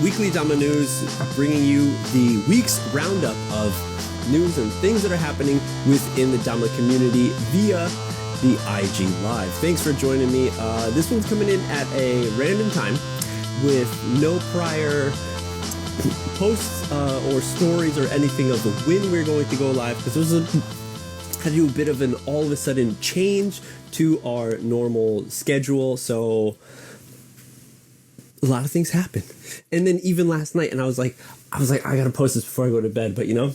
Weekly Dama News, bringing you the week's roundup of news and things that are happening within the Dama community via the IG Live. Thanks for joining me. This one's coming in at a random time with no prior posts or stories or anything of when we're going to go live, because had to do a bit of an all of a sudden change to our normal schedule. So a lot of things happened. And then even last night, and I was like, I gotta post this before I go to bed. But you know,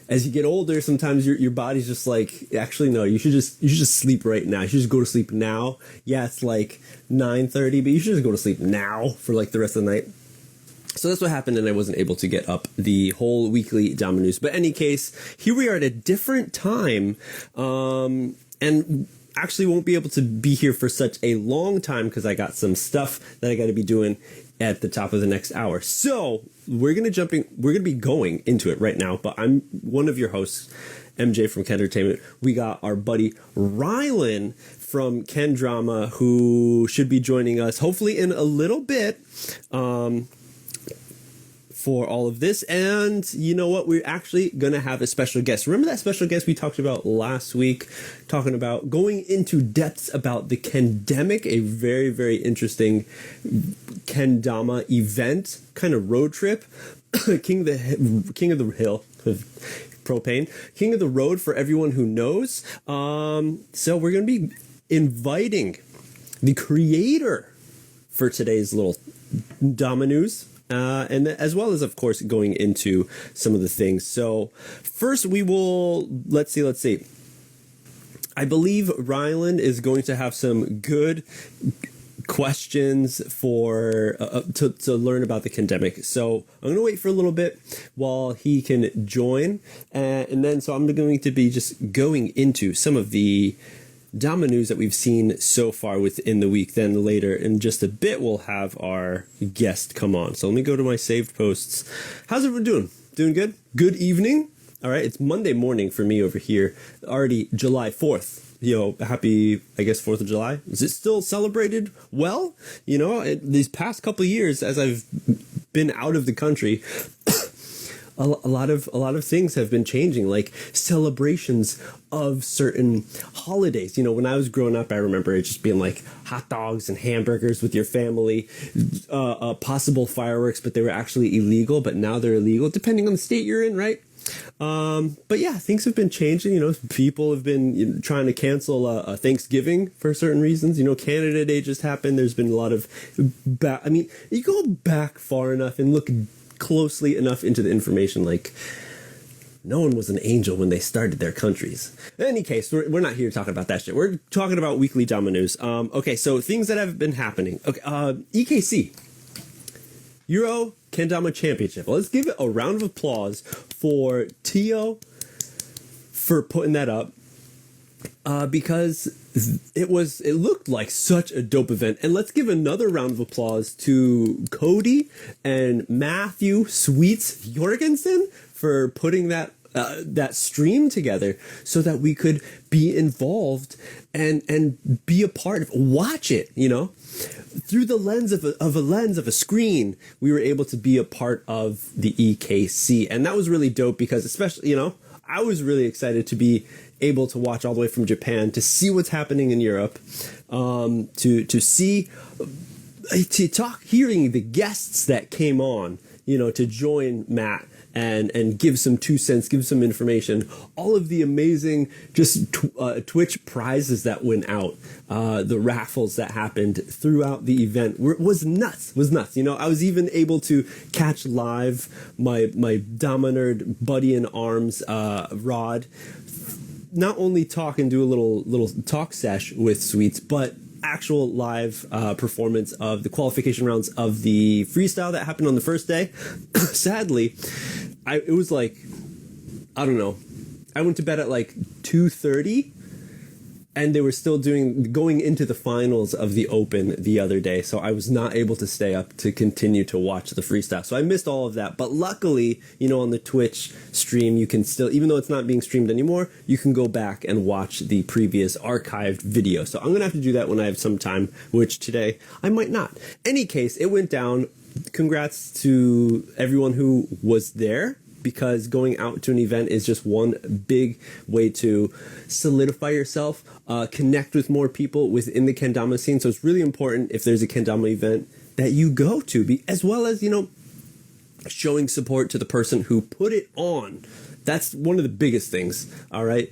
as you get older, sometimes your body's just like, actually no, you should just sleep right now. You should just go to sleep now. Yeah, it's like 9:30, but you should just go to sleep now for like the rest of the night. So that's what happened, and I wasn't able to get up the whole weekly Dama News. But in any case, here we are at a different time, and actually won't be able to be here for such a long time because I got some stuff that I got to be doing at the top of the next hour. So we're gonna be going into it right now. But I'm one of your hosts, MJ from KENDERTAINMENT. We got our buddy Rylan from Kendama, who should be joining us hopefully in a little bit. For all of this. And you know what? We're actually going to have a special guest. Remember that special guest we talked about last week, talking about going into depths about the Kendemic, a very, very interesting kendama event, kind of road trip. King of the hill, propane, king of the road for everyone who knows. So we're going to be inviting the creator for today's little Dama News. And as well as, of course, going into some of the things. So first we will, let's see. I believe Rylan is going to have some good questions for to learn about the Kendemic. So I'm going to wait for a little bit while he can join. And then so I'm going to be just going into some of the Dama news that we've seen so far within the week. Then later in just a bit, we'll have our guest come on. So let me go to my saved posts. How's everyone doing? Doing good? Good evening. All right. It's Monday morning for me over here. Already July 4th. You know, happy, I guess, 4th of July. Is it still celebrated well? You know, these past couple of years, as I've been out of the country, a lot of things have been changing, like celebrations of certain holidays. You know, when I was growing up, I remember it just being like hot dogs and hamburgers with your family, possible fireworks, but they were actually illegal, but now they're illegal, depending on the state you're in, right? But yeah, things have been changing. You know, people have been trying to cancel Thanksgiving for certain reasons. You know, Canada Day just happened. There's been a lot of, I mean, you go back far enough and look closely enough into the information, like no one was an angel when they started their countries. In any case, we're not here talking about that shit. We're talking about weekly Dama news. Okay, so things that have been happening. Okay, EKC Euro Kendama Championship. Let's give it a round of applause for Tio for putting that up. Because it looked like such a dope event. And let's give another round of applause to Cody and Matthew Sweets Jorgensen for putting that stream together so that we could be involved and be a part of, watch it, you know, through the lens of a screen. We were able to be a part of the EKC, and that was really dope because, especially, you know, I was really excited to be able to watch all the way from Japan, to see what's happening in Europe, hearing the guests that came on, you know, to join Matt and give some 2 cents, give some information, all of the amazing just Twitch prizes that went out, the raffles that happened throughout the event was nuts. You know, I was even able to catch live my Dama nerd buddy in arms, Rod, not only talk and do a little talk sesh with Sweets, but actual live performance of the qualification rounds of the freestyle that happened on the first day. Sadly, it was like, I don't know, I went to bed at like 2:30, and they were still going into the finals of the Open the other day, so I was not able to stay up to continue to watch the freestyle. So I missed all of that, but luckily, you know, on the Twitch stream, you can still, even though it's not being streamed anymore, you can go back and watch the previous archived video. So I'm gonna have to do that when I have some time, which today I might not. Any case, it went down congrats to everyone who was there, because going out to an event is just one big way to solidify yourself, connect with more people within the kendama scene. So it's really important, if there's a kendama event, that you go to, as well as, showing support to the person who put it on. That's one of the biggest things. All right.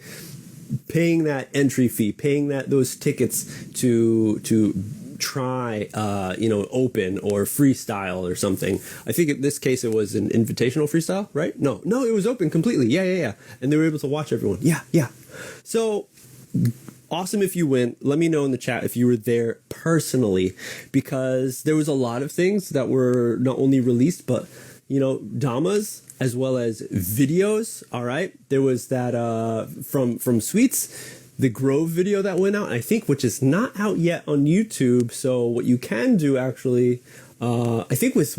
Paying that entry fee, paying those tickets to try, open or freestyle or something. I think in this case it was an invitational freestyle, right? No, it was open completely. Yeah. And they were able to watch everyone. Yeah. So awesome if you went. Let me know in the chat if you were there personally, because there was a lot of things that were not only released, but, Damas, as well as videos. All right. There was that from Sweets, the Grove video that went out, I think, which is not out yet on YouTube. So what you can do, actually, I think with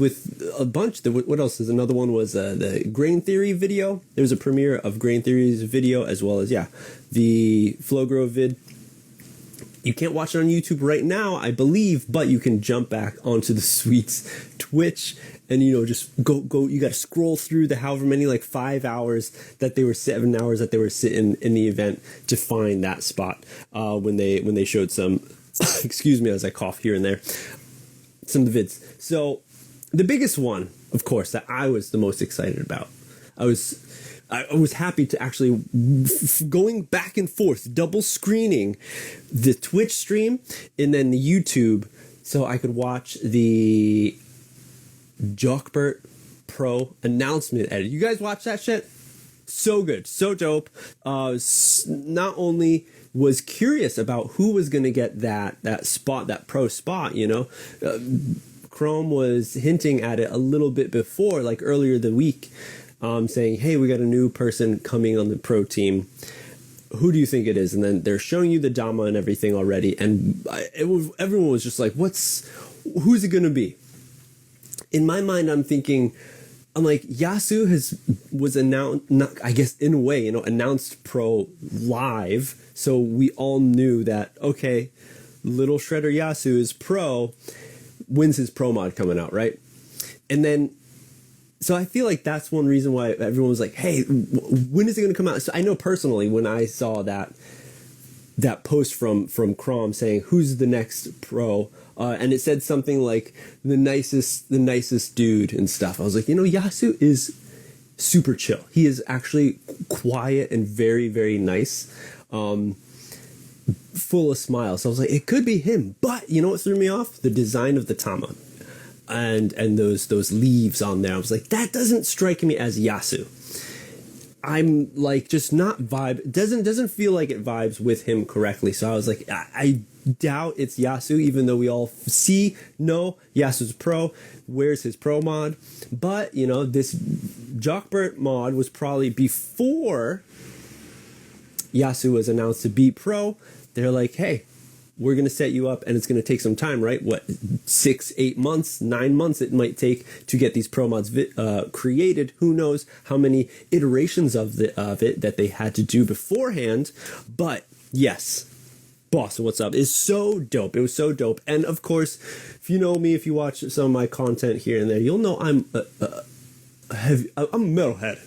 a bunch, what else is another one was the Grain Theory video. There was a premiere of Grain Theory's video, as well as, the Flow Grove vid. You can't watch it on YouTube right now, I believe, but you can jump back onto the Sweets Twitch and, just go. You got to scroll through the however many, like 5 hours that they were, 7 hours that they were sitting in the event to find that spot when they showed some, excuse me as I cough here and there, some of the vids. So the biggest one, of course, that I was the most excited about, I was happy to actually going back and forth, double screening the Twitch stream and then the YouTube, so I could watch the Jockbert Pro announcement edit. You guys watch that shit? So good, so dope. Not only was curious about who was going to get that spot, that pro spot, Krom was hinting at it a little bit before, like earlier the week, saying, hey, we got a new person coming on the pro team. Who do you think it is? And then they're showing you the Dama and everything already. And everyone was just like, who's it going to be? In my mind, I'm like, Yasu was announced, not, I guess, in a way, announced pro live. So we all knew that, okay, Little Shredder Yasu is pro, when's his pro mod coming out, right? And then, so I feel like that's one reason why everyone was like, hey, when is it going to come out? So I know personally, when I saw that post from Krom saying, who's the next pro? And it said something like the nicest dude and stuff. I was like, Yasu is super chill. He is actually quiet and very, very nice, full of smiles. So I was like, it could be him. But you know what threw me off? The design of the Tama and those leaves on there. I was like, that doesn't strike me as Yasu. I'm like, just not vibe. Doesn't feel like it vibes with him correctly. So I was like, I doubt it's Yasu, even though we all know Yasu's pro. Where's his pro mod? But, this Jockbert mod was probably before Yasu was announced to be pro. They're like, hey, we're going to set you up, and it's going to take some time, right? 6, 8 months, 9 months it might take to get these pro mods created. Who knows how many iterations of it that they had to do beforehand. But yes, boss, what's up? It's so dope. It was so dope. And of course, if you know me, if you watch some of my content here and there, you'll know I'm a metalhead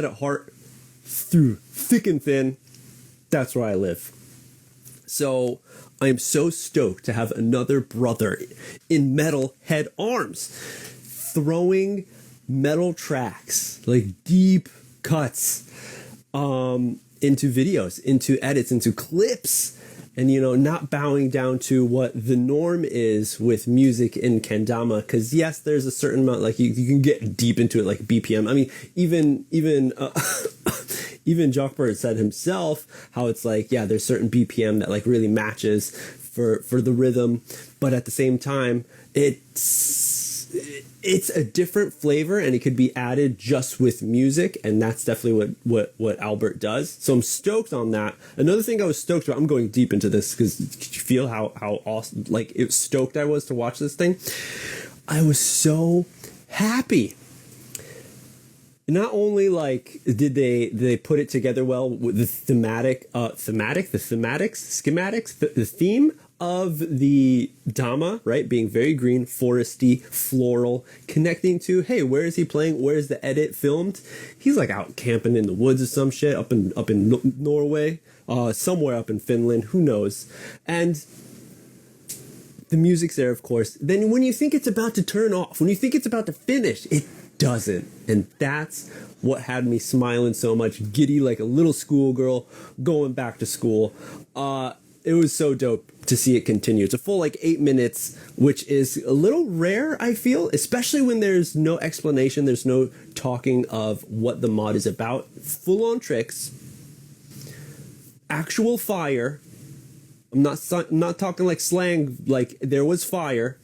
at heart, through thick and thin. That's where I live. So I am so stoked to have another brother in metal head arms, throwing metal tracks, like deep cuts, into videos, into edits, into clips, and, not bowing down to what the norm is with music in kendama. Because yes, there's a certain amount, like you can get deep into it, like BPM. I mean, even Jockbird said himself how it's like, yeah, there's certain BPM that like really matches for the rhythm, but at the same time, it's a different flavor, and it could be added just with music, and that's definitely what Albert does. So I'm stoked on that. Another thing I was stoked about, I'm going deep into this because you feel how awesome, like stoked I was to watch this thing. I was so happy. Not only like did they put it together well with the schematics, the theme of the Dama, right, being very green, foresty, floral, connecting to, hey, where is he playing? Where is the edit filmed? He's like out camping in the woods or some shit up in Norway, somewhere up in Finland, who knows? And the music's there, of course. Then when you think it's about to turn off, when you think it's about to finish, it doesn't. And that's what had me smiling so much, giddy like a little schoolgirl going back to school. It was so dope to see it continue. It's a full 8 minutes, which is a little rare, I feel, especially when there's no explanation, there's no talking of what the mod is about. Full on tricks, actual fire. I'm not talking like slang, like there was fire.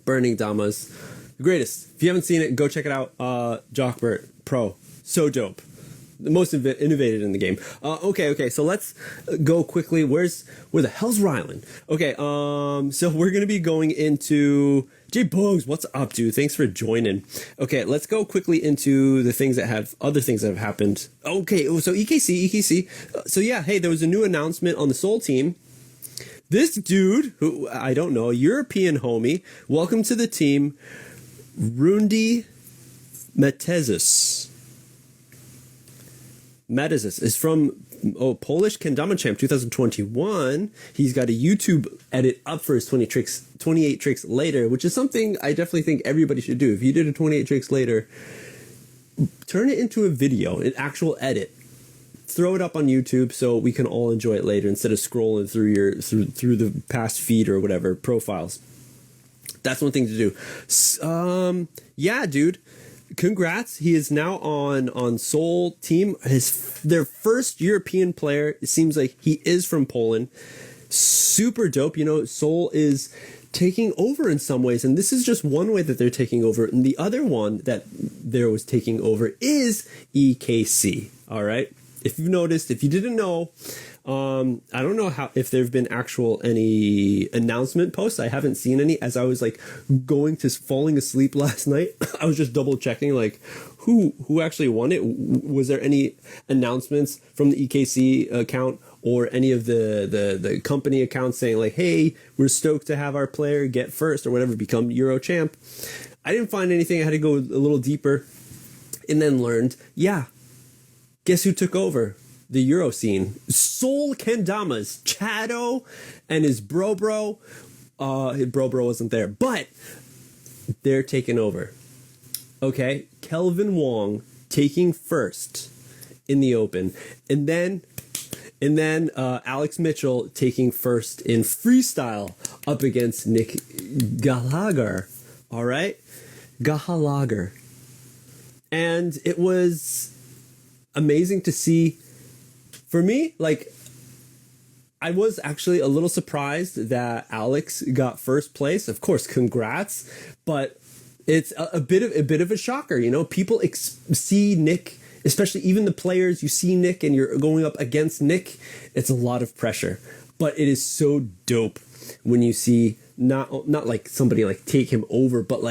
Burning Damas. The greatest. If you haven't seen it, go check it out. Jockbert Pro. So dope. The most innovative in the game. Okay, so let's go quickly. Where the hell's Rylan? Okay, so we're gonna be going into J Bugs. What's up, dude? Thanks for joining. Okay, let's go quickly into the other things that have happened. Okay, so EKC. So yeah, hey, there was a new announcement on the Soul team. This dude, who I don't know, European homie, welcome to the team, Rundi Metezis is from Polish Kendama Champ 2021. He's got a YouTube edit up for his 28 tricks later, which is something I definitely think everybody should do. If you did a 28 tricks later, turn it into a video, an actual edit. Throw it up on YouTube so we can all enjoy it later instead of scrolling through the past feed or whatever profiles. That's one thing to do. Yeah, dude. Congrats. He is now on Soul team. Their first European player. It seems like he is from Poland. Super dope. Soul is taking over in some ways, and this is just one way that they're taking over. And the other one that there was taking over is EKC. All right. If you've noticed, if you didn't know, I don't know if there have been any announcement posts. I haven't seen any. As I was falling asleep last night, I was just double checking who actually won it. Was there any announcements from the EKC account or any of the company accounts saying hey, we're stoked to have our player get first or whatever, become Euro champ? I didn't find anything. I had to go a little deeper and then learned, yeah, guess who took over the Euro scene? Soul Kendamas, Chado and his bro. His bro wasn't there, but they're taking over. Okay, Kelvin Wong taking first in the Open, and then Alex Mitchell taking first in freestyle up against Nick Gallagher. All right, Gallagher, and it was amazing to see. For me, I was actually a little surprised that Alex got first place. Of course, congrats, but it's a bit of a shocker. People see Nick, especially even the players. You see Nick, and you're going up against Nick. It's a lot of pressure, but it is so dope when you see not somebody take him over, but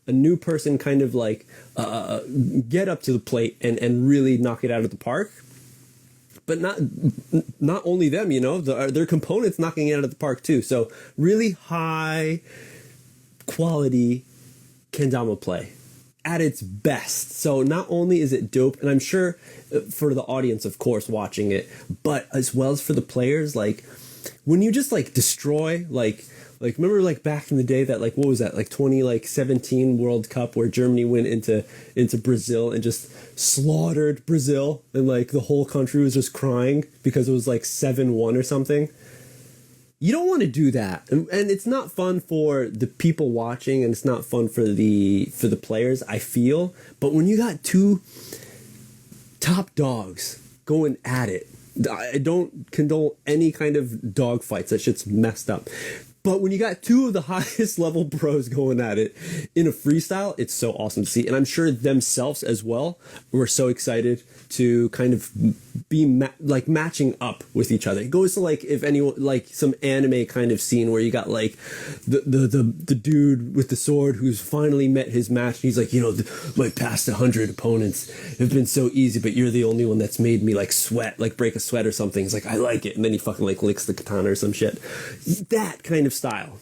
a new person kind of get up to the plate and really knock it out of the park. But not only them, their components knocking it out of the park too. So really high quality kendama play at its best. So not only is it dope, and I'm sure for the audience, of course, watching it, but as well as for the players, when you just destroy remember back in the day that what was that 2017 World Cup where Germany went into Brazil and just slaughtered Brazil, and the whole country was just crying because it was 7-1 or something. You don't want to do that, and it's not fun for the people watching, and it's not fun for the players, I feel. But when you got two top dogs going at it, I don't condone any kind of dog fights. That shit's messed up. But when you got two of the highest level pros going at it in a freestyle, it's so awesome to see. And I'm sure themselves as well were so excited to kind of be like matching up with each other. It goes to like if anyone like some anime kind of scene where you got like the dude with the sword who's finally met his match. And he's like, my past 100 opponents have been so easy, but you're the only one that's made me like sweat, like break a sweat or something. He's like, I like it. And then he fucking like licks the katana or some shit. That kind of style.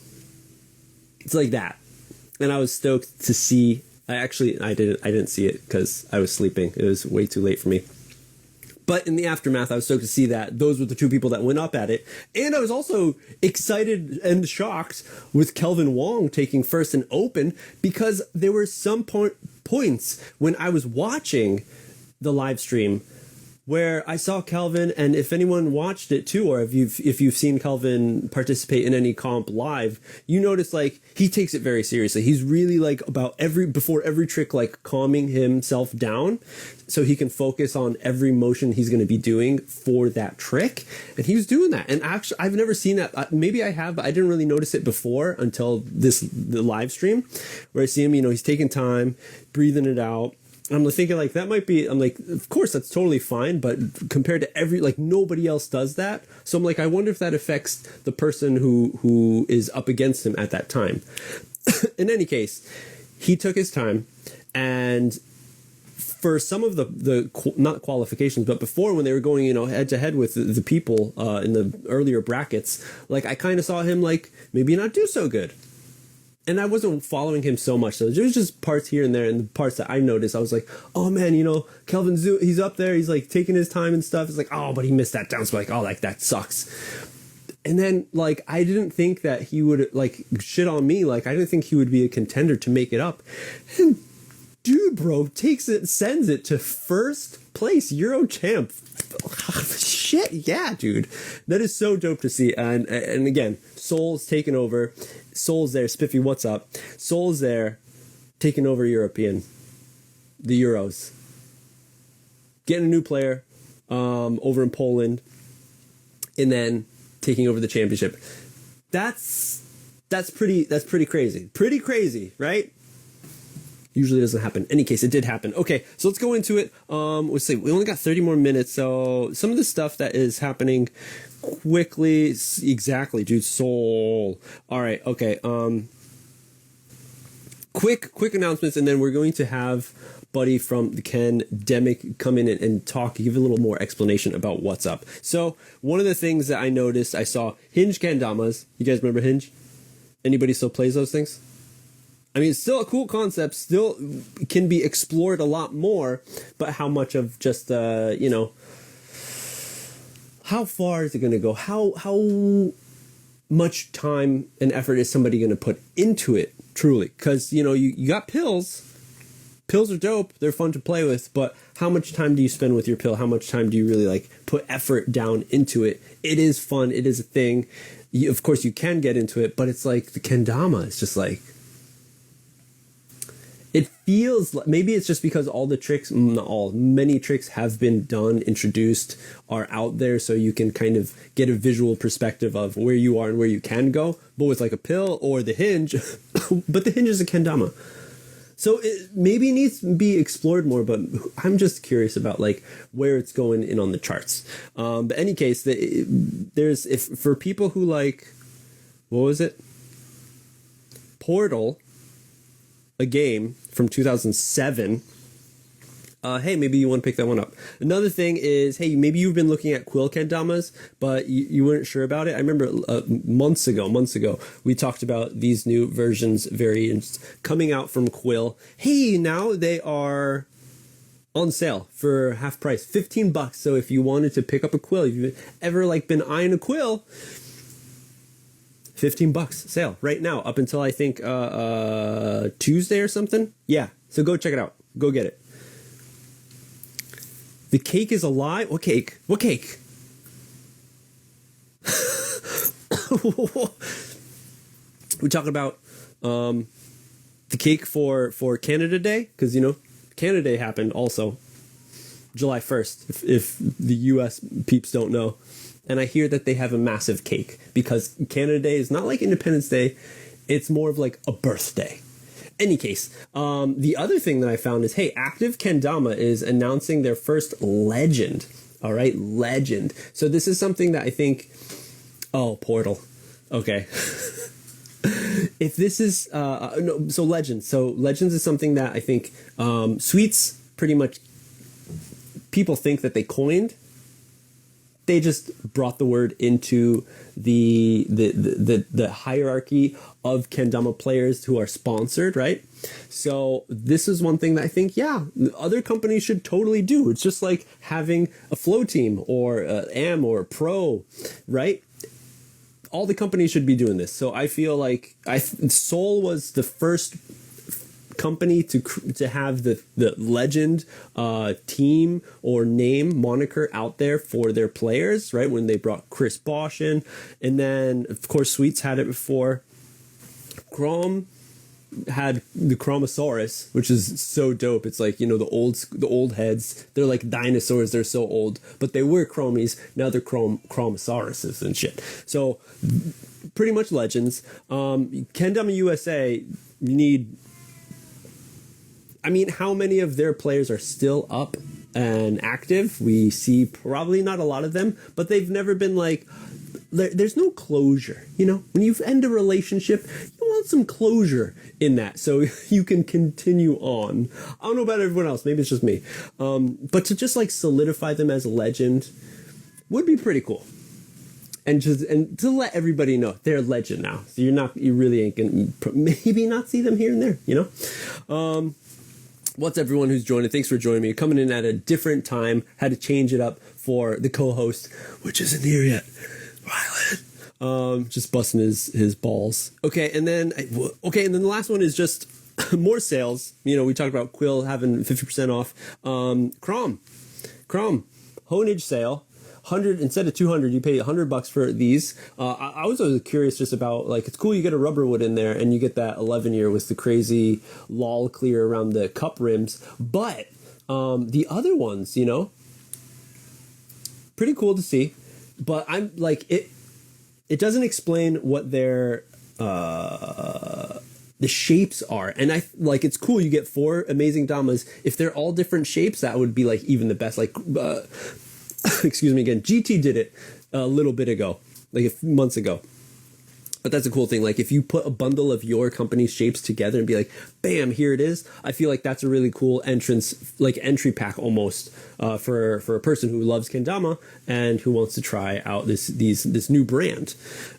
It's like that. And I was stoked to see. I didn't see it because I was sleeping. It was way too late for me. But in the aftermath, I was stoked to see that those were the two people that went up at it. And I was also excited and shocked with Kelvin Wong taking first and open, because there were some points when I was watching the live stream where I saw Kelvin, and if anyone watched it too, or if you've seen Kelvin participate in any comp live, you notice like he takes it very seriously. He's really like before every trick, like calming himself down so he can focus on every motion he's going to be doing for that trick. And he was doing that. And actually, I've never seen that. Maybe I have, but I didn't really notice it before until the live stream where I see him, he's taking time, breathing it out. I'm thinking like that might be, I'm like, of course that's totally fine, but compared to nobody else does that. So I'm like, I wonder if that affects the person who is up against him at that time. In any case, he took his time, and for some of the not qualifications, but before when they were going, head to head with the people in the earlier brackets, like I kind of saw him like maybe not do so good. And I wasn't following him so much. So there was just parts here and there, and the parts that I noticed, I was like, oh man, Kelvin Zhu, he's up there. He's like taking his time and stuff. It's like, oh, but he missed that down. So like, oh, like that sucks. And then like, I didn't think that he would like shit on me. Like, I didn't think he would be a contender to make it up. And dude, bro, sends it to first place Euro champ. Shit. Yeah, dude. That is so dope to see. And again, Soul's taken over. Soul's there. Spiffy, what's up? Soul's there, taking over European, the Euros, getting a new player over in Poland, and then taking over the championship. That's pretty crazy. Pretty crazy, right? Usually doesn't happen. In any case, it did happen. Okay, so let's go into it. Let's see. We only got 30 more minutes, so some of the stuff that is happening quickly. Exactly, dude. Soul. All right. Okay. Quick announcements, and then we're going to have Buddy from the Kendemic come in and talk, give a little more explanation about what's up. So one of the things that I noticed, I saw Hinge Kendamas. You guys remember Hinge? Anybody still plays those things? I mean, it's still a cool concept, still can be explored a lot more, but how much of just, how far is it going to go? How much time and effort is somebody going to put into it, truly? Because, you got pills. Pills are dope. They're fun to play with, but how much time do you spend with your pill? How much time do you really, like, put effort down into it? It is fun. It is a thing. Of course, you can get into it, but it's like the kendama. It's just like... It feels like, maybe it's just because all the tricks, many tricks have been done, introduced, are out there, so you can kind of get a visual perspective of where you are and where you can go, but with like a pill or the hinge, but the hinge is a kendama. So it maybe needs to be explored more, but I'm just curious about like where it's going in on the charts. But in any case, for people who like, what was it? Portal, a game from 2007. Hey, maybe you want to pick that one up. Another thing is, hey, maybe you've been looking at Quill Kendamas, but you weren't sure about it. I remember months ago, we talked about these new variants coming out from Quill. Hey, now they are on sale for half price, $15. So if you wanted to pick up a Quill, if you've ever like been eyeing a Quill, $15 sale right now up until I think Tuesday or something. Yeah, so go check it out. Go get it. The cake is alive. What cake? What cake? We're talking about the cake for Canada Day, because Canada Day happened also July 1st. If the U.S. peeps don't know. and I hear that they have a massive cake because Canada Day is not like Independence Day. It's more of like a birthday. Any case, the other thing that I found is, hey, Active Kendama is announcing their first legend. All right, legend. So this is something that I think, oh, Portal. Okay. If this is, no, so Legends. So Legends is something that I think Sweets pretty much, people think that they coined. They just brought the word into the hierarchy of kendama players who are sponsored, right? So this is one thing that I think, yeah, other companies should totally do. It's just like having a Flow Team or AM or Pro, right? All the companies should be doing this. So I feel like Soul was the first company to have the legend team or name moniker out there for their players, right? When they brought Chris Bosch in, and then of course Sweets had it before. Krom had the Chromosaurus, which is so dope. It's like, you know, the old heads. They're like dinosaurs. They're so old, but they were Chromies. Now they're Chromosauruses and shit. So pretty much legends. Kendama USA, you need. I mean, how many of their players are still up and active? We see probably not a lot of them, but they've never been like, there's no closure, you know? When you end a relationship, you want some closure in that so you can continue on. I don't know about everyone else. Maybe it's just me. But to just like solidify them as a legend would be pretty cool. And to let everybody know they're a legend now. So you really ain't gonna maybe not see them here and there, you know? What's everyone who's joining? Thanks for joining me. Coming in at a different time. Had to change it up for the co-host, which isn't here yet. Rylan. Just busting his balls. Okay, and then the last one is just more sales. You know, we talked about Quill having 50% off. Krom, Honage sale. 100 instead of 200, you pay $100 for these. I was always curious just about, like, it's cool you get a rubber wood in there and you get that 11-year with the crazy lol clear around the cup rims, but the other ones, you know, pretty cool to see. But I'm like, it doesn't explain what their the shapes are, and I like, it's cool you get 4 amazing Damas. If they're all different shapes, that would be like even the best. Like excuse me again, GT did it a little bit ago, like a few months ago. But that's a cool thing. Like, if you put a bundle of your company's shapes together and be like, bam, here it is. I feel like that's a really cool entry pack almost for a person who loves kendama and who wants to try out this new brand.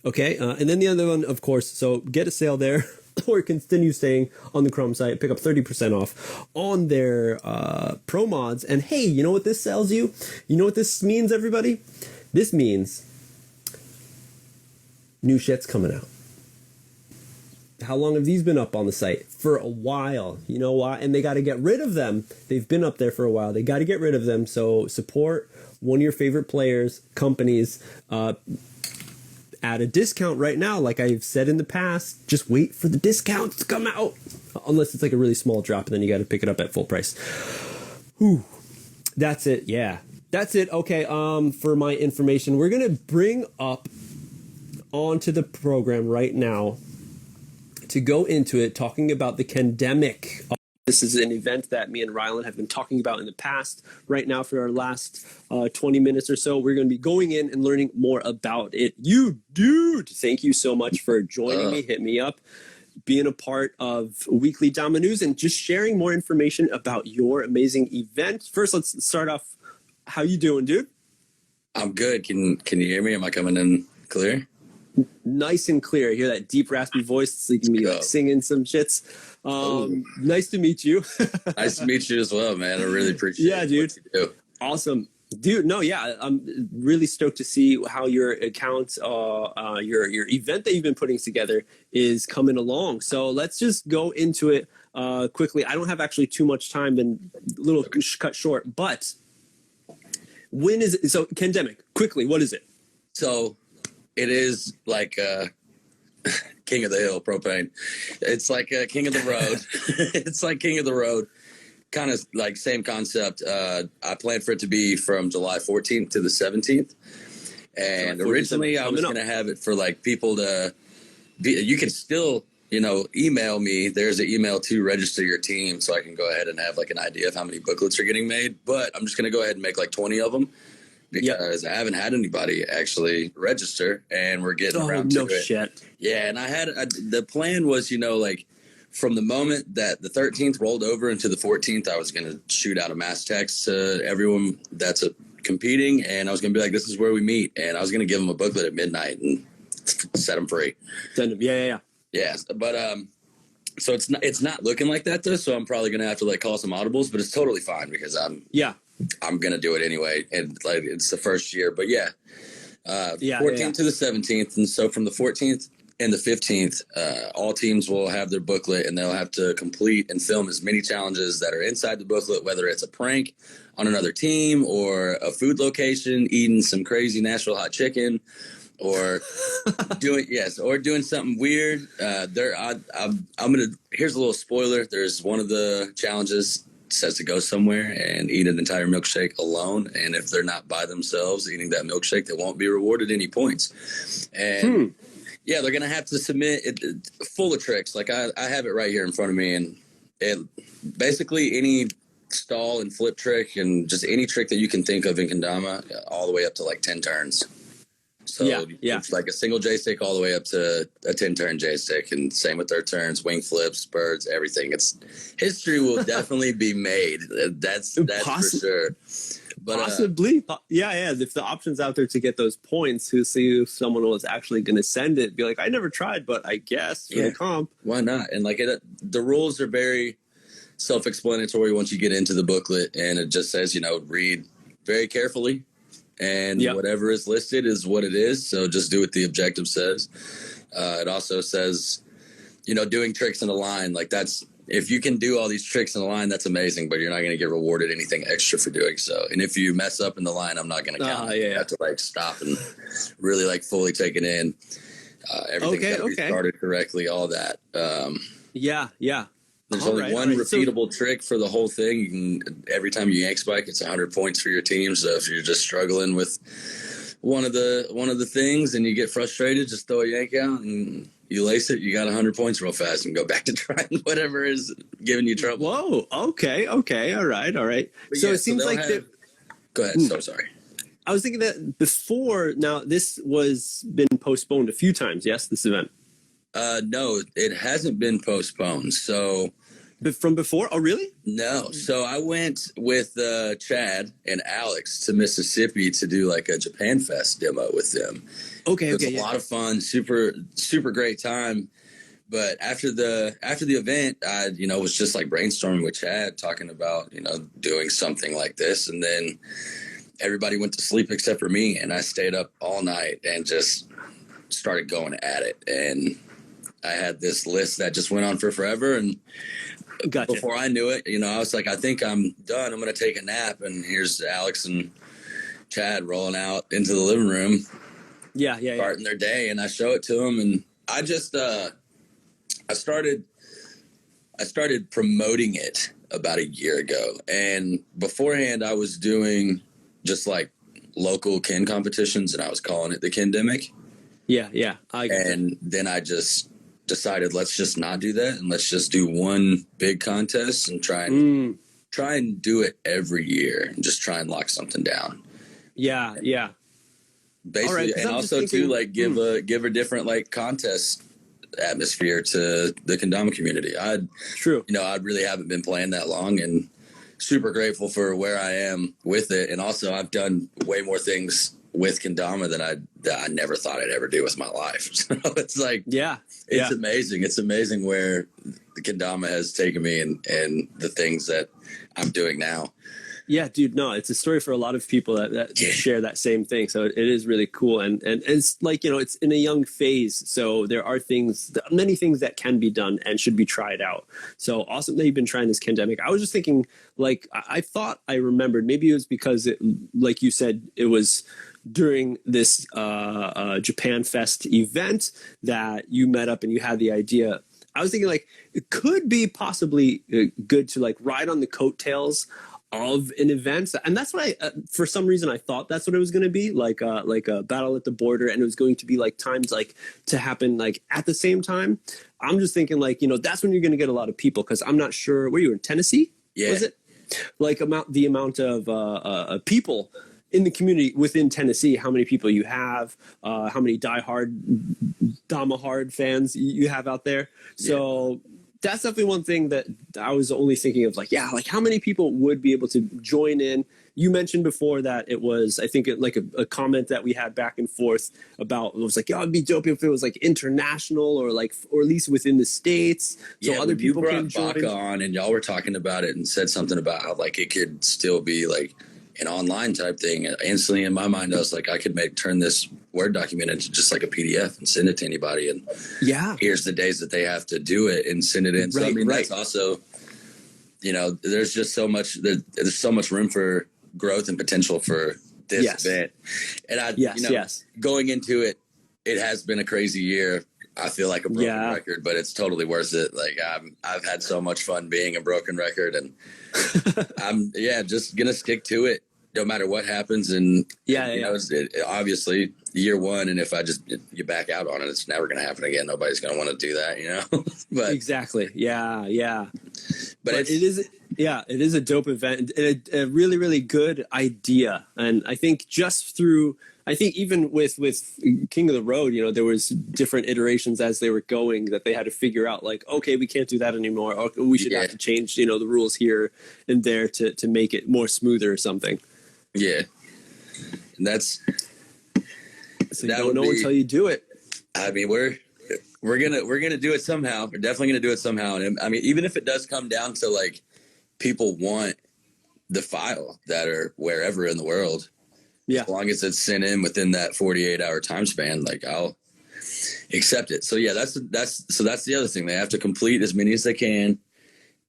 Okay, and then the other one, of course. So get a sale there. Or continue staying on the Krom site, pick up 30% off on their pro mods. And hey, you know what this sells you? You know what this means, everybody? This means new shit's coming out. How long have these been up on the site? For a while. You know why? And they got to get rid of them. They've been up there for a while. They got to get rid of them. So support one of your favorite players, companies, at a discount right now. Like I've said in the past, just wait for the discounts to come out. Unless it's like a really small drop, and then you got to pick it up at full price. Whew. That's it. Yeah, that's it. Okay. For my information, we're going to bring up onto the program right now to go into it, talking about the Kendemic. This is an event that me and Rylan have been talking about in the past. Right now, for our last 20 minutes or so, we're going to be going in and learning more about it. You dude, thank you so much for joining me. Hit me up, being a part of Weekly Dama News, and just sharing more information about your amazing event. First, let's start off. How you doing, dude? I'm good. Can you hear me? Am I coming in clear? Nice and clear. I hear that deep, raspy voice. It's like me like singing some shits. Nice to meet you. Nice to meet you as well, man. I really appreciate dude. what you do. Awesome. Dude, no, yeah, I'm really stoked to see how your account, your event that you've been putting together is coming along. So let's just go into it quickly. I don't have actually too much time, been a little cut short, but when is it? So Kendemic, quickly, what is it? So it is like King of the Hill propane. It's like King of the Road. It's like King of the Road. Kind of like same concept. I plan for it to be from July 14th to the 17th. And July 4th is originally I was coming going up. to have it for like people to be, you can still, email me. There's an email to register your team so I can go ahead and have like an idea of how many booklets are getting made. But I'm just going to go ahead and make like 20 of them because I haven't had anybody actually register, and we're getting around to it. Shit. Yeah, and the plan was, like from the moment that the 13th rolled over into the 14th, I was going to shoot out a mass text to everyone that's competing, and I was going to be like, this is where we meet, and I was going to give them a booklet at midnight and set them free. Send them. Yeah. Yeah, but so it's not looking like that though. So I'm probably going to have to like call some audibles, but it's totally fine because I'm going to do it anyway, and like it's the first year. But 14th to the 17th, and so from the 14th and the 15th, all teams will have their booklet, and they'll have to complete and film as many challenges that are inside the booklet, whether it's a prank on another team or a food location, eating some crazy Nashville hot chicken, or doing something weird. Here's a little spoiler. There's one of the challenges says to go somewhere and eat an entire milkshake alone, and if they're not by themselves eating that milkshake, they won't be rewarded any points. And they're gonna have to submit it full of tricks. Like I have it right here in front of me, and it basically any stall and flip trick and just any trick that you can think of in kendama, all the way up to like 10 turns. So it's like a single J-stick all the way up to a 10-turn J-stick, and same with their turns, wing flips, birds, everything. It's history will definitely be made. That's for sure. But, possibly. If the option's out there to get those points, who see if someone was actually going to send it, be like, I never tried, but I guess for the comp. Why not? And like the rules are very self-explanatory once you get into the booklet, and it just says, read very carefully. And whatever is listed is what it is. So just do what the objective says. It also says, doing tricks in a line. Like if you can do all these tricks in a line, that's amazing, but you're not going to get rewarded anything extra for doing so. And if you mess up in the line, I'm not going to count. You have to like stop and really like fully take it in. Everything's got to be started correctly, all that. There's only one repeatable trick for the whole thing. You can, every time you yank spike, it's 100 points for your team. So if you're just struggling with one of the things and you get frustrated, just throw a yank out and you lace it. You got 100 points real fast and go back to trying whatever is giving you trouble. Whoa. Okay. All right. But so it seems like Go ahead. So sorry. I was thinking that before. Now this was been postponed a few times. Yes, this event. No, it hasn't been postponed. So. But from before? Oh, really? No. So I went with Chad and Alex to Mississippi to do like a Japan Fest demo with them. It was a lot of fun, super, super great time. But after the event, I, was just like brainstorming with Chad, talking about, doing something like this. And then everybody went to sleep except for me. And I stayed up all night and just started going at it. And I had this list that just went on for forever. And before I knew it, I was like, I think I'm done. I'm going to take a nap. And here's Alex and Chad rolling out into the living room. Starting their day. And I show it to them. And I just, I started promoting it about a year ago. And beforehand, I was doing just like local Ken competitions, and I was calling it the Kendemic. And then I just decided, let's just not do that, and let's just do one big contest and try and do it every year and just try and lock something down. Basically, and also too, like give a different like contest atmosphere to the kendama community. I really haven't been playing that long, and super grateful for where I am with it. And also I've done way more things with kendama that I never thought I'd ever do with my life. So it's like, it's amazing. It's amazing where the kendama has taken me and the things that I'm doing now. Yeah, dude, no, it's a story for a lot of people that share that same thing. So it is really cool. And it's like, it's in a young phase. So there are many things that can be done and should be tried out. So awesome that you've been trying this Kendemic. I was just thinking, like, I thought I remembered, maybe it was because like you said, it was during this Japan Fest event that you met up and you had the idea. I was thinking, like, it could be possibly good to like ride on the coattails of an event. And that's what for some reason I thought that's what it was going to be, like a battle at the border, and it was going to be like times like to happen like at the same time. I'm just thinking like, you know, that's when you're going to get a lot of people, because I'm not sure, were you in Tennessee? Yeah. Was it like the amount of people in the community within Tennessee, how many people you have, how many diehard Dama hard fans you have out there. So that's definitely one thing that I was only thinking of, like, yeah, like how many people would be able to join in. You mentioned before that it was, I think, like a comment that we had back and forth about, it was like, yeah, it'd be dope if it was like international or like, or at least within the States. So other people can join. Baka on and y'all were talking about it and said something about how like it could still be like an online type thing. And instantly in my mind, I was like, I could turn this Word document into just like a PDF and send it to anybody. And here's the days that they have to do it and send it in. So I mean, that's also, you know, there's just so much, there's so much room for growth and potential for this event. And going into it, it has been a crazy year. I feel like a broken record, but it's totally worth it. Like I've had so much fun being a broken record, and I'm just gonna stick to it no matter what happens. And you know, obviously year one, and if you back out on it, it's never gonna happen again. Nobody's gonna want to do that, you know. But exactly, but it is a dope event and a really, really good idea. And I think even with King of the Road, you know, there was different iterations as they were going that they had to figure out, like, okay, we can't do that anymore. Or we should have to change, you know, the rules here and there to make it more smoother or something. Yeah. And that's, so you don't know until you do it. I mean, we're gonna do it somehow. We're definitely gonna do it somehow. And I mean, even if it does come down to like people want the file that are wherever in the world, as long as it's sent in within that 48-hour time span, like I'll accept it. So that's the other thing. They have to complete as many as they can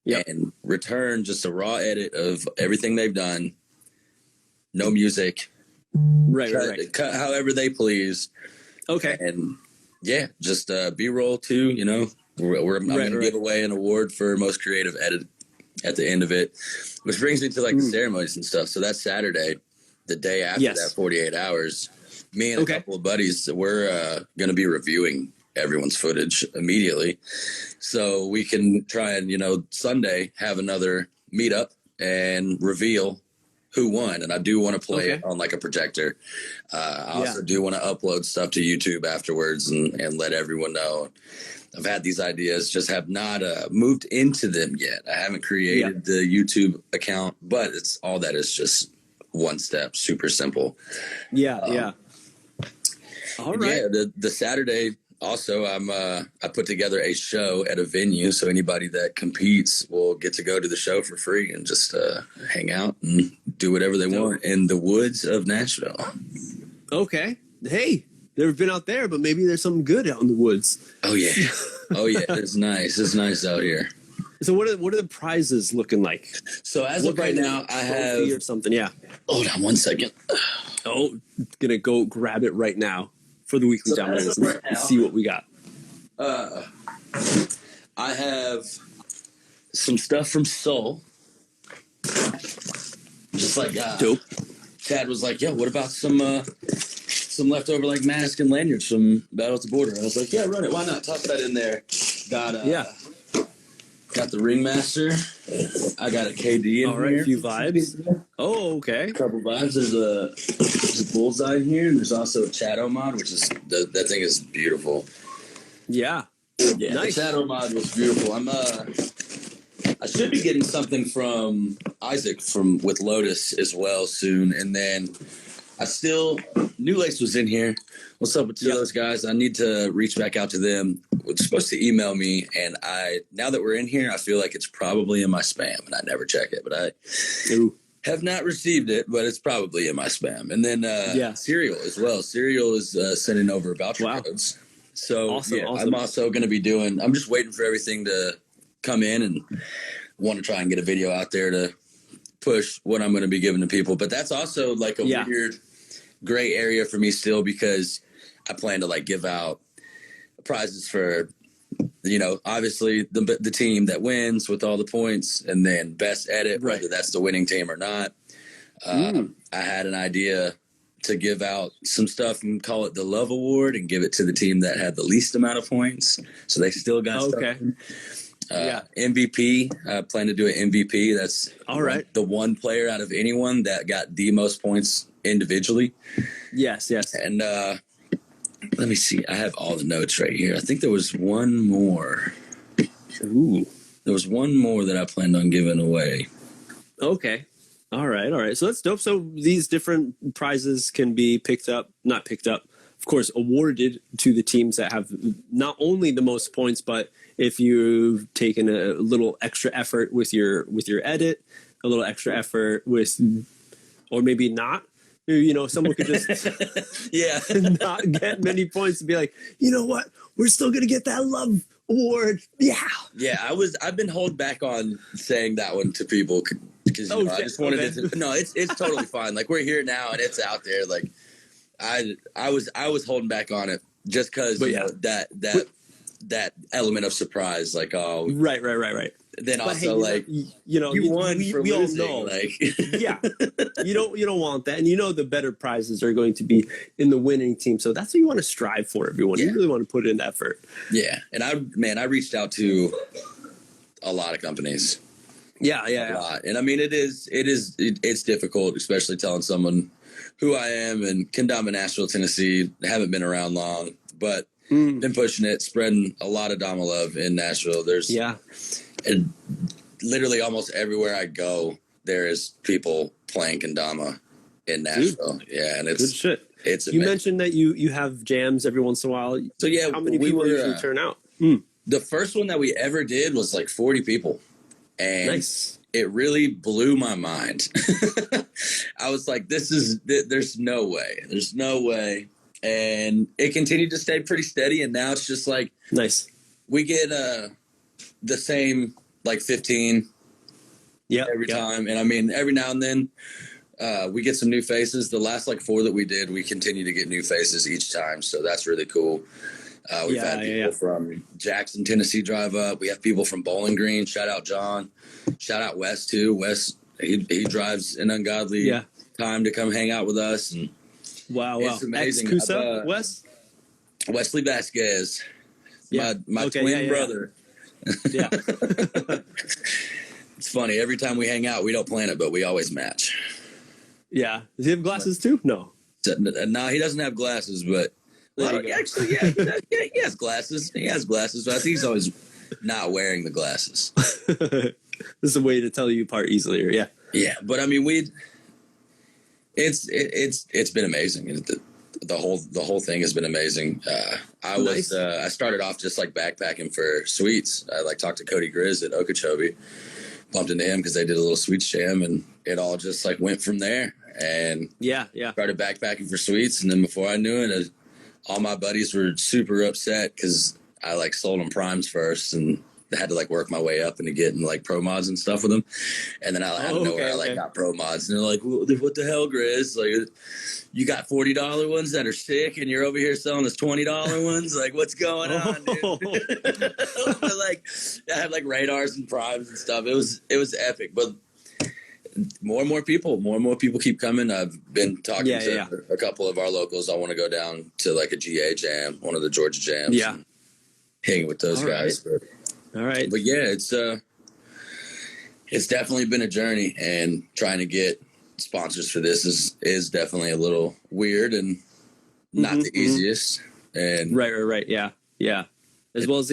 and return just a raw edit of everything they've done. No music. Right. Cut however they please. Okay. And just B-roll too, you know. I'm going to give away an award for most creative edit at the end of it, which brings me to like the ceremonies and stuff. So that's Saturday, the day after that 48 hours. Me and a couple of buddies, we're going to be reviewing everyone's footage immediately, so we can try and, you know, Sunday have another meetup and reveal who won. And I do want to play it on like a projector. I also do want to upload stuff to YouTube afterwards and let everyone know. I've had these ideas, just have not moved into them yet. I haven't created the YouTube account, but it's all that is just one step, super simple. All right. The Saturday also, I put together a show at a venue, so anybody that competes will get to go to the show for free and just hang out and do whatever they want in the woods of Nashville. Okay. Hey, never been out there, but maybe there's something good out in the woods. Oh yeah. It's nice. It's nice out here. So what are the prizes looking like? So as of right now, I have or something. Yeah. Hold on 1 second. Oh, gonna go grab it right now for the weekly dominators and see what we got. I have some stuff from Soul. Just like dope. Chad was like, "Yo, what about some leftover like mask and lanyards from Battle at the Border?" I was like, "Yeah, run it. Why not? Toss that in there." Got the Ringmaster. I got a KD in here. A few vibes. Oh, okay. A couple vibes. There's a bullseye in here, and there's also a Shadow mod, which is that thing is beautiful. Yeah. Nice. The Shadow mod was beautiful. I should be getting something from Isaac with Lotus as well soon, and then New Lace was in here. What's up with those guys? I need to reach back out to them. They're supposed to email me, and now that we're in here, I feel like it's probably in my spam, and I never check it, but I have not received it, but it's probably in my spam. And then Serial as well. Serial is sending over voucher codes. So awesome. I'm also going to be I'm just waiting for everything to come in, and want to try and get a video out there to push what I'm going to be giving to people. But that's also like a weird gray area for me still, because I plan to like give out prizes for obviously the team that wins with all the points, and then best edit, Right. whether that's the winning team or not. I had an idea to give out some stuff and call it the Love Award and give it to the team that had the least amount of points. So they still got stuff. MVP, I plan to do an MVP. That's all right. The one player out of anyone that got the most points individually. Yes. And let me see. I have all the notes right here. I think there was one more. Ooh. There was one more that I planned on giving away. Okay. All right. So that's dope. So these different prizes can be not picked up, of course, awarded to the teams that have not only the most points, but if you've taken a little extra effort with your edit, a little extra effort with, or maybe not, someone could just not get many points and be like, you know what, we're still gonna get that love award. I've been holding back on saying that one to people because I just wanted it to. No, it's totally fine. Like, we're here now and it's out there. Like, I was holding back on it just because that element of surprise. Like, oh, right. Then but also, hey, you won for losing. We all know, like, you don't want that, and the better prizes are going to be in the winning team. So that's what you want to strive for, everyone. You really want to put in effort. Yeah, and I reached out to a lot of companies. A lot. And I mean, it's difficult, especially telling someone who I am and Kendama, Nashville, Tennessee. Haven't been around long, but been pushing it, spreading a lot of Dama love in Nashville. And literally almost everywhere I go, there is people playing kendama in Nashville. Dude, and it's good shit. It's amazing. You mentioned that you have jams every once in a while. So how many people usually turn out? The first one that we ever did was like 40 people. And nice. It really blew my mind. I was like, there's no way. And it continued to stay pretty steady. And now it's just like, nice. We get the same like 15 every time. And I mean, every now and then we get some new faces. The last like 4 that we did, we continue to get new faces each time. So that's really cool. We've had people from Jackson, Tennessee drive up. We have people from Bowling Green. Shout out John. Shout out Wes too. Wes, he drives an ungodly time to come hang out with us. And it's amazing. Wes? Wesley Vasquez. My twin brother. Yeah. It's funny. Every time we hang out, we don't plan it, but we always match. Yeah. Does he have glasses too? No. No, he doesn't have glasses, but actually, he has glasses. He has glasses, but I think he's always not wearing the glasses. This is a way to tell you apart easier. Yeah. Yeah. But I mean, it's been amazing. The whole thing has been amazing. I started off just like backpacking for sweets. I like talked to Cody Grizz at Okeechobee, bumped into him because they did a little sweets jam, and it all just like went from there. And started backpacking for sweets, and then before I knew it, all my buddies were super upset because I like sold them primes first, and I had to like work my way up into getting like pro mods and stuff with them. And then I got pro mods, and they're like, what the hell, Grizz? Like, you got $40 ones that are sick, and you're over here selling us $20 ones? Like, what's going on, dude? But, like, I had like radars and primes and stuff. It was epic, but more and more people keep coming. I've been talking to a couple of our locals. I want to go down to like a GA jam, one of the Georgia jams. Yeah. Hanging with those guys. Right. All right. But yeah, it's definitely been a journey, and trying to get sponsors for this is definitely a little weird and not the easiest. And right. Yeah. As well as,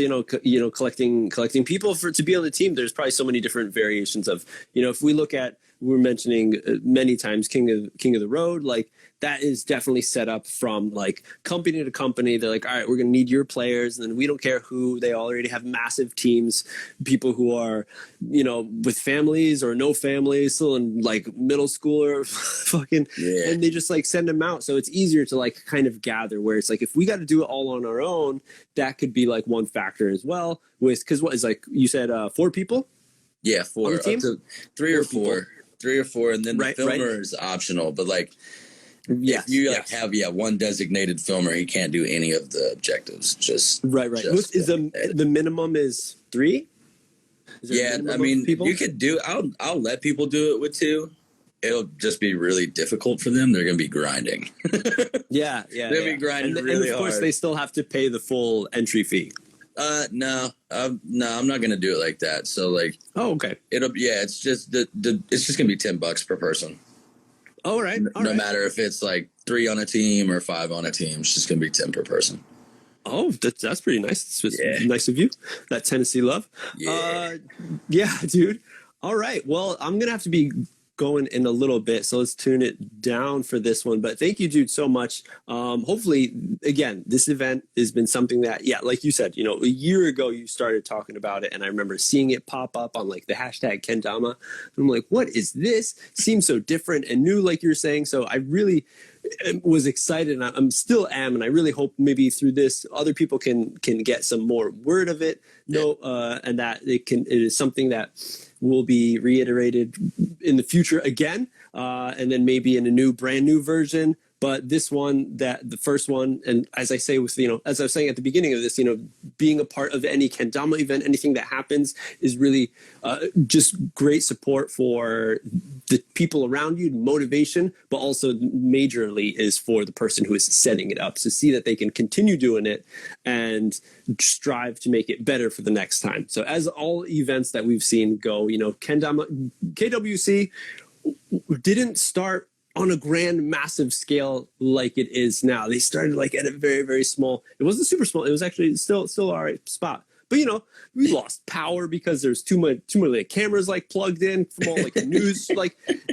collecting people to be on the team. There's probably so many different variations of, if we look at, we're mentioning many times King of the Road, like that is definitely set up from like company to company. They're like, all right, we're going to need your players. And then we don't care who. They already have massive teams, people who are, with families or no families, still in like middle school or fucking, and they just like send them out. So it's easier to like kind of gather, where it's like, if we got to do it all on our own, that could be like one factor as well because what is like, you said 4 people? Yeah, 4. On the team? Up to 3 or 4. 3 or 4, and then the filmer is optional. But like Yes, if you have one designated filmer, he can't do any of the objectives. Just right. Just Is the minimum is 3? Yeah, I mean, you could do. I'll let people do it with 2. It'll just be really difficult for them. They're going to be grinding. Yeah. They'll be grinding really and of course, hard. they still have to pay the full entry fee. No, I'm not going to do it like that. So like, oh, okay. It's just it's just going to be $10 per person. All right. No matter if it's like 3 on a team or 5 on a team, it's just going to be 10 per person. Oh, that's pretty nice. It's nice of you. That Tennessee love. Yeah, dude. All right. Well, I'm going to have to be going in a little bit, so let's tune it down for this one. But thank you, dude, so much. Hopefully, again, this event has been something that, like you said, a year ago you started talking about it, and I remember seeing it pop up on like the hashtag kendama. I'm like, what is this? Seems so different and new, like you're saying. So I really was excited, and I'm still am, and I really hope maybe through this other people can get some more word of it. And that it is something that will be reiterated in the future again, and then maybe in a brand new version. But this one, the first one, and as I say with, as I was saying at the beginning of this, being a part of any kendama event, anything that happens is really just great support for the people around you, motivation, but also majorly is for the person who is setting it up to see that they can continue doing it and strive to make it better for the next time. So as all events that we've seen go, kendama, KWC didn't start on a grand, massive scale like it is now. They started like at a very, very small. It wasn't super small. It was actually still all right spot. But we lost power because there's too many cameras like plugged in from all like the news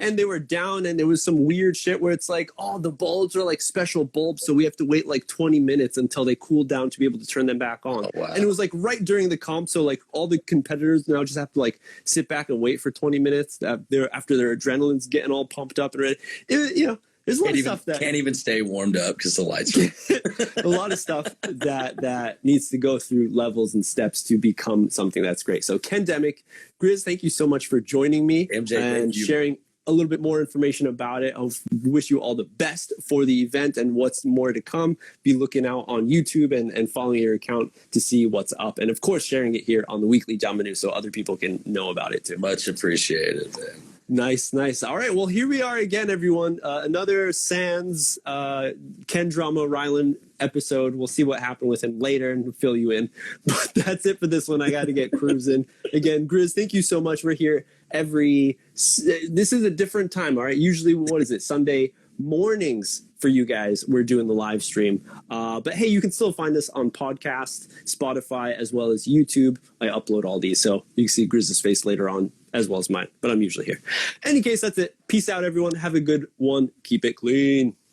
and they were down, and there was some weird shit where it's like, oh, the bulbs are like special bulbs, so we have to wait like 20 minutes until they cool down to be able to turn them back on. Oh, wow. And it was like right during the comp, so like all the competitors now just have to like sit back and wait for 20 minutes after their adrenaline's getting all pumped up and ready. There's a lot of stuff that can't even stay warmed up because the lights are a lot of stuff that needs to go through levels and steps to become something that's great. So Kendemic, Grizz, thank you so much for joining me and sharing a little bit more information about it. I wish you all the best for the event and what's more to come. Be looking out on YouTube and following your account to see what's up. And of course, sharing it here on the weekly Dama News so other people can know about it too. Much appreciated, man. Nice. All right. Well, here we are again, everyone. Another Sans Ken Drama Rylan episode. We'll see what happened with him later and fill you in. But that's it for this one. I got to get cruising. Again, Grizz, thank you so much. We're here this is a different time. All right. Usually, what is it? Sunday mornings for you guys. We're doing the live stream. But hey, you can still find us on podcast, Spotify, as well as YouTube. I upload all these, so you can see Grizz's face later on, as well as mine, but I'm usually here. Any case, that's it. Peace out, everyone. Have a good one. Keep it clean.